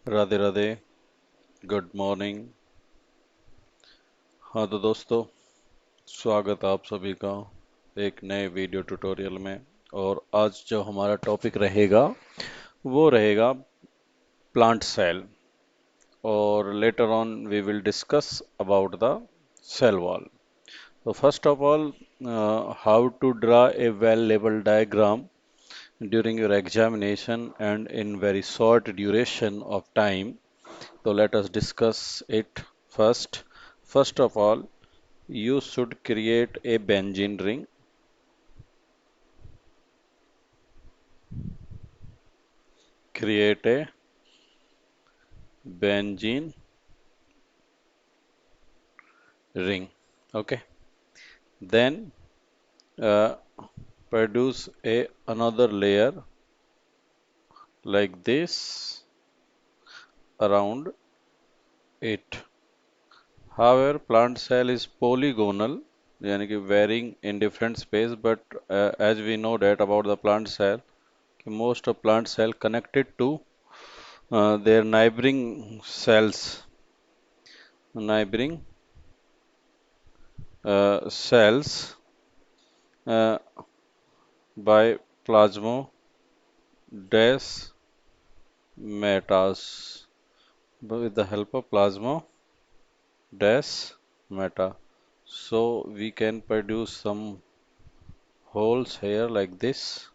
Radhe Radhe. Good morning. हाँ तो दोस्तों, स्वागत है आप सभी का एक नए वीडियो ट्यूटोरियल में। और आज जो हमारा टॉपिक रहेगा वो रहेगा प्लांट सेल, और later on we will discuss about the cell wall. So first of all, how to draw a well-labeled diagram during your examination and in very short duration of time. So let us discuss it first. First of all, you should create a benzene ring. Create a benzene ring. Okay. Then uh, produce a another layer like this around it. However, plant cell is polygonal, यानी कि varying in different space. But as we know that about the plant cell, कि most of plant cell connected to their neighboring cells uh, by plasmodesmatas, with the help of plasmodesmata. So we can produce some holes here like this.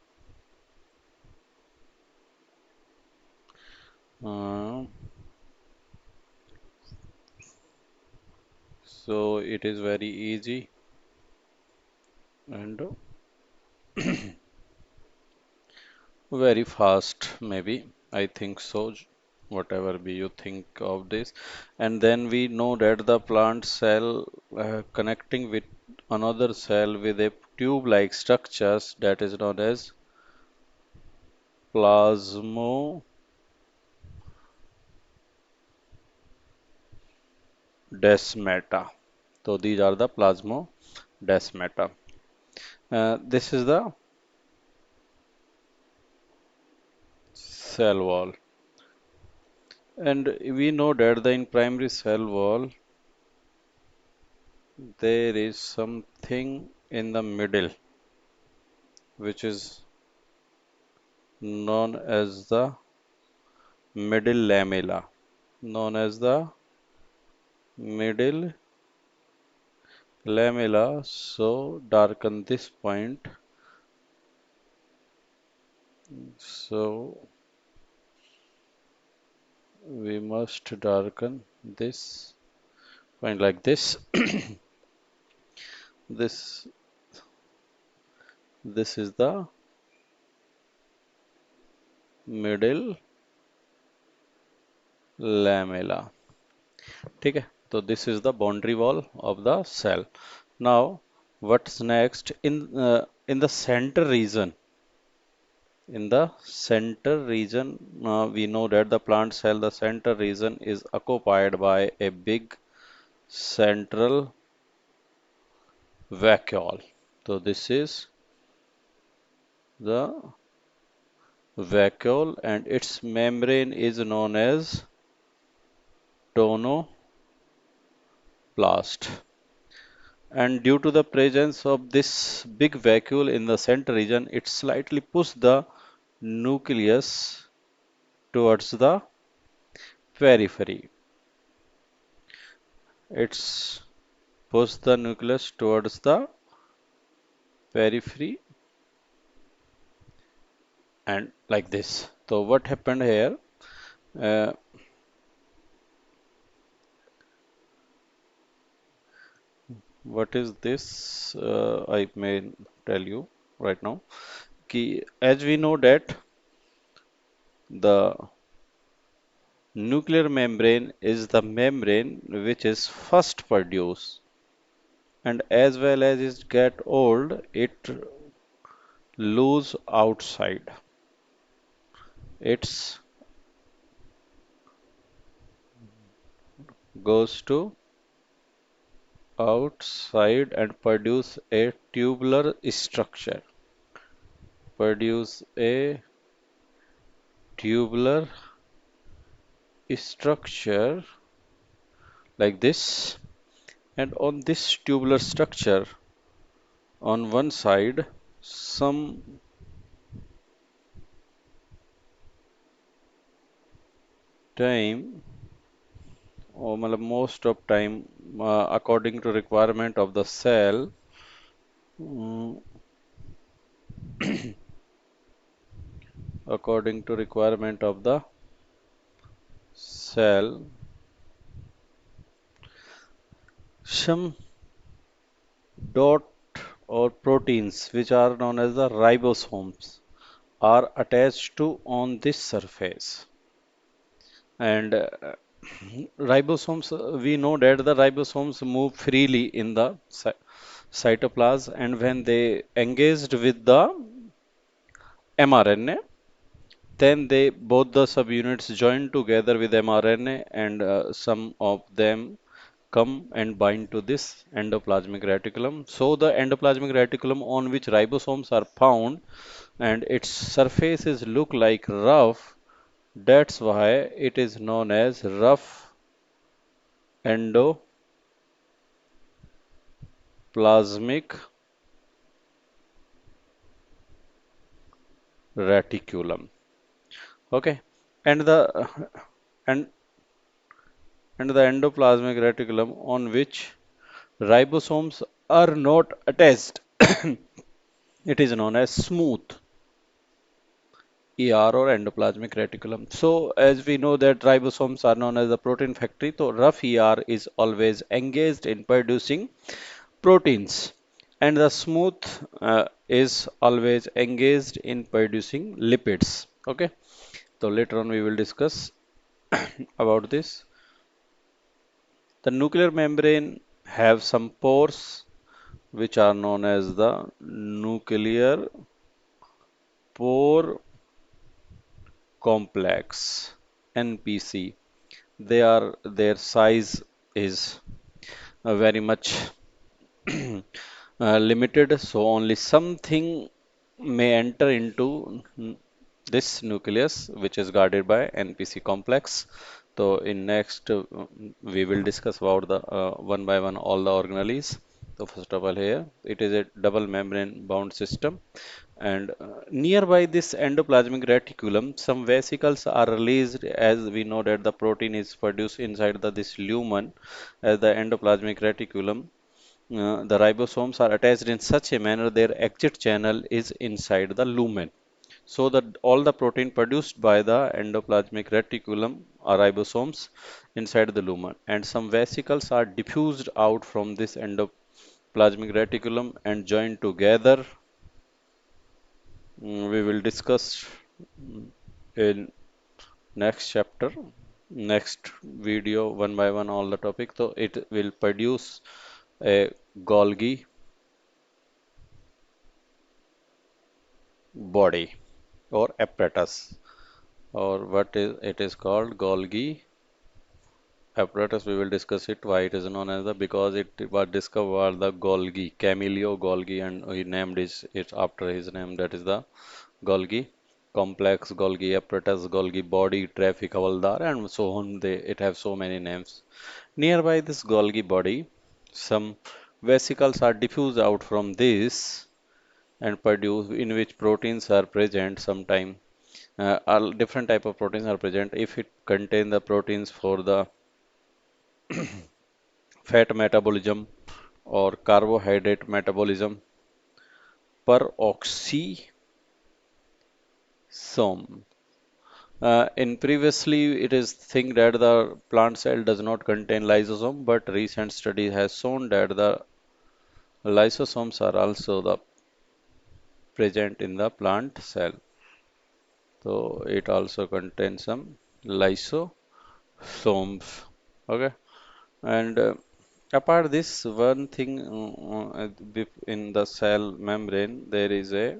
Uh, so it is very easy and very fast, maybe. I think so. Whatever be you think of this. And then we know that the plant cell connecting with another cell with a tube-like structures, that is known as plasmodesmata. So these are the plasmodesmata. This is the cell wall. And we know that in primary cell wall there is something in the middle which is known as the middle lamella. Known as the middle lamella. So darken this point. So we must darken this point like this. This this is the middle lamella. ठीक है, तो this is the boundary wall of the cell. Now what's next? In the center region, we know that the plant cell, the center region is occupied by a big central vacuole. So this is the vacuole and its membrane is known as tonoplast. And due to the presence of this big vacuole in the center region, it slightly pushes the nucleus towards the periphery. It's push the nucleus towards the periphery and like this. So what happened here? Uh, what is this? I may tell you right now. As we know that the nuclear membrane is the membrane which is first produced, and as well as it get old, it lose outside. It's goes to outside and produce a tubular structure. Produce a tubular structure like this, and on this tubular structure on one side some time or most of time according to requirement of the cell, mm, according to requirement of the cell, some dot or proteins which are known as the ribosomes are attached to on this surface. And ribosomes, we know that the ribosomes move freely in the cytoplasm, and when they engaged with the mRNA, then they both the subunits join together with mRNA, and some of them come and bind to this endoplasmic reticulum. So the endoplasmic reticulum on which ribosomes are found and its surfaces look like rough. That's why it is known as rough endoplasmic reticulum. Okay, and and and the endoplasmic reticulum on which ribosomes are not attached. It is known as smooth ER or endoplasmic reticulum. So as we know that ribosomes are known as the protein factory, so rough ER is always engaged in producing proteins, and the smooth is always engaged in producing lipids. Okay, so later on we will discuss about this. The nuclear membrane have some pores which are known as the nuclear pore complex NPC. Their size is very much limited, so only something may enter into this nucleus, which is guarded by NPC complex. So in next we will discuss about the one by one all the organelles. So first of all here it is a double membrane bound system, and nearby this endoplasmic reticulum some vesicles are released, as we know that the protein is produced inside this lumen as the endoplasmic reticulum. The ribosomes are attached in such a manner their exit channel is inside the lumen. So that all the protein produced by the endoplasmic reticulum are ribosomes inside the lumen, and some vesicles are diffused out from this endoplasmic reticulum and joined together. We will discuss in next chapter, next video, one by one all the topic. So it will produce a Golgi body or apparatus, or what is it is called Golgi apparatus. We will discuss it why it is known as the, because it was discovered the Golgi, Camillo Golgi, and he named it after his name, that is the Golgi complex, Golgi apparatus, Golgi body, traffic Havaldar, and so on. It have so many names. Nearby this Golgi body, some vesicles are diffused out from this and produce, in which proteins are present sometime. All different type of proteins are present. If it contain the proteins for the fat metabolism or carbohydrate metabolism, peroxisome. In previously, it is think that the plant cell does not contain lysosome, but recent study has shown that the lysosomes are also the present in the plant cell. So it also contains some lysosomes. Okay, and apart this one thing, in the cell membrane there is a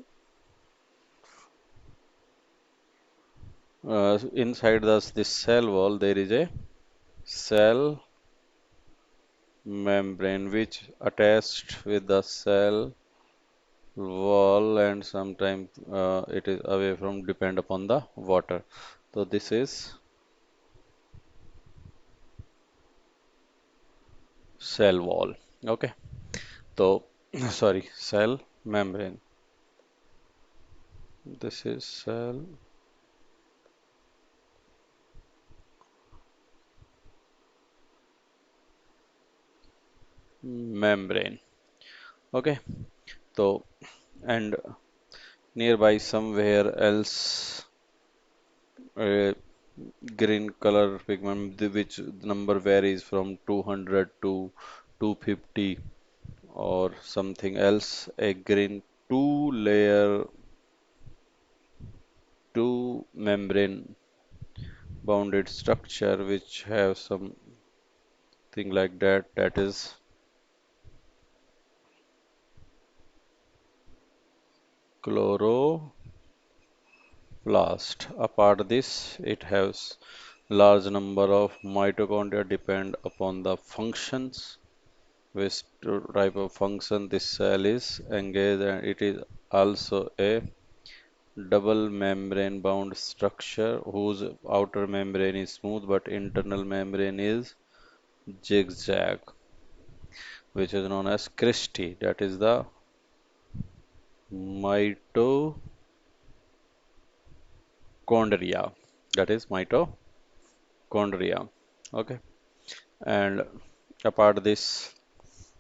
inside this cell wall there is a cell membrane which attached with the cell wall, and sometimes it is away from depend upon the water. So this is cell wall. Okay, so sorry, cell membrane. This is cell membrane. Okay, so and nearby somewhere else, a green color pigment, which number varies from 200 to 250 or something else. A green two-layer, two membrane bounded structure which have something like that. That is chloroplast. Apart this, it has large number of mitochondria depend upon the functions which type of function this cell is engaged, and it is also a double membrane bound structure whose outer membrane is smooth but internal membrane is zigzag, which is known as cristae. That is the mitochondria. That is mitochondria. Okay. And apart this,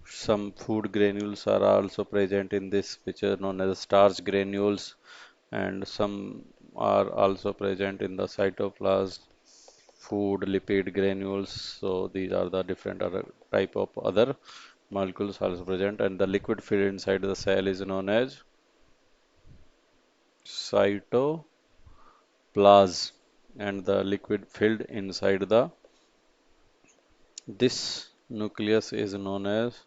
some food granules are also present in this, which are known as starch granules, and some are also present in the cytoplasm, food lipid granules. So these are the different other type of other molecules also present, and the liquid filled inside the cell is known as cytoplasm, and the liquid filled inside the this nucleus is known as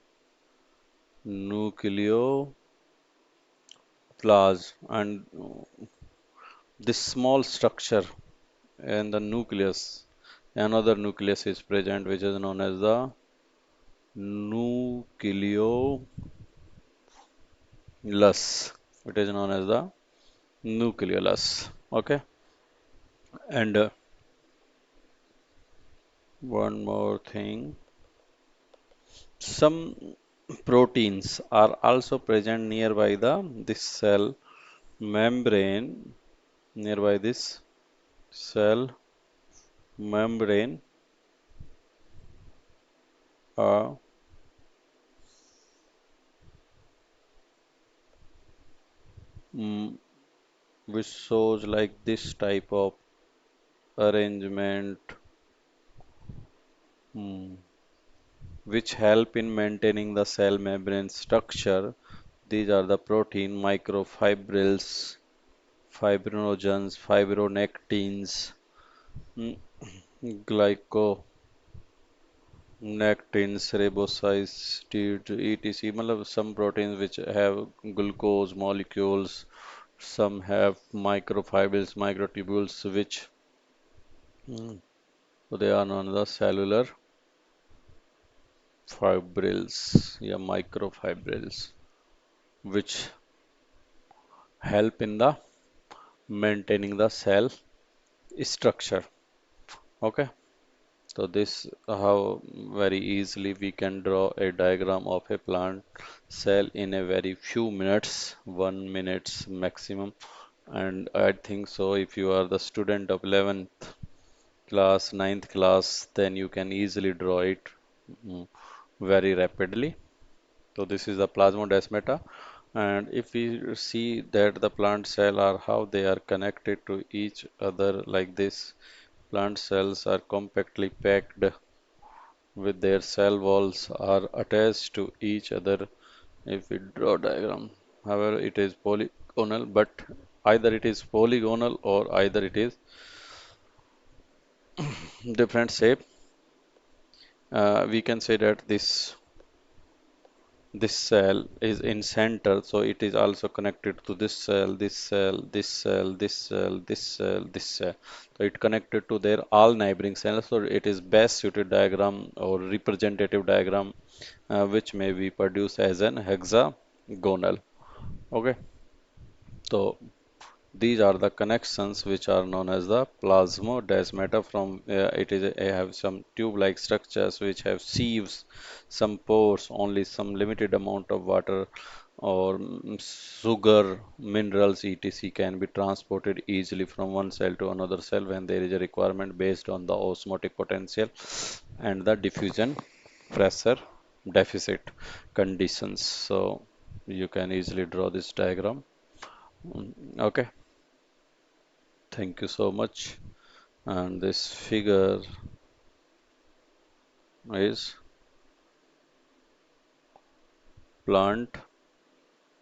nucleoplasm, and this small structure in the nucleus, another nucleus is present which is known as the nucleolus. It is known as the nucleolus. Okay, and one more thing, some proteins are also present nearby the this cell membrane, nearby this cell membrane, uh, mm, which shows like this type of arrangement, mm, which help in maintaining the cell membrane structure. These are the protein microfibrils, fibrinogens, fibronectins, mm, glyconectins, riboside, etc. मतलब some proteins which have glucose molecules, some have microfibrils, microtubules, which mm, so they are known as the cellular fibrils, yeah, microfibrils, which help in the maintaining the cell structure. Okay, so this how very easily we can draw a diagram of a plant cell in a very few minutes, 1 minutes maximum. And I think so if you are the student of 11th class, ninth class, then you can easily draw it mm, very rapidly. So this is the plasmodesmata, and if we see that the plant cell are how they are connected to each other like this, plant cells are compactly packed with their cell walls are attached to each other. If we draw diagram, however, it is polygonal, but either it is polygonal or either it is different shape. We can say that this cell is in center, so it is also connected to this cell, this cell, this cell, this cell, this cell, this cell. So it connected to their all neighboring cells. So it is best suited diagram or representative diagram, which may be produced as an hexagonal. Okay, so These are the connections which are known as the plasmodesmata. From have some tube-like structures which have sieves, some pores, only some limited amount of water or sugar, minerals, etc. can be transported easily from one cell to another cell when there is a requirement based on the osmotic potential and the diffusion pressure deficit conditions. So you can easily draw this diagram. Okay, thank you so much. And this figure is plant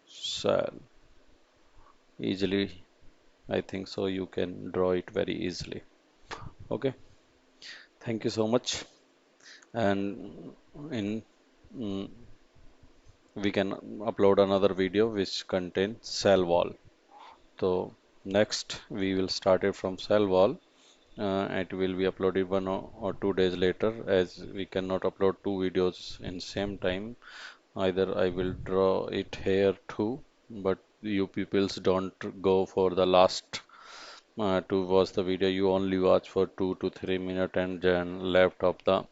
cell. Easily, I think so. You can draw it very easily. Okay, thank you so much. And in mm, we can upload another video which contains cell wall. So next we will start it from cell wall. It will be uploaded 1 or 2 days later, as we cannot upload two videos in same time. Either I will draw it here too, but you peoples don't go for the last to watch the video. You only watch for 2 to 3 minutes and then left of the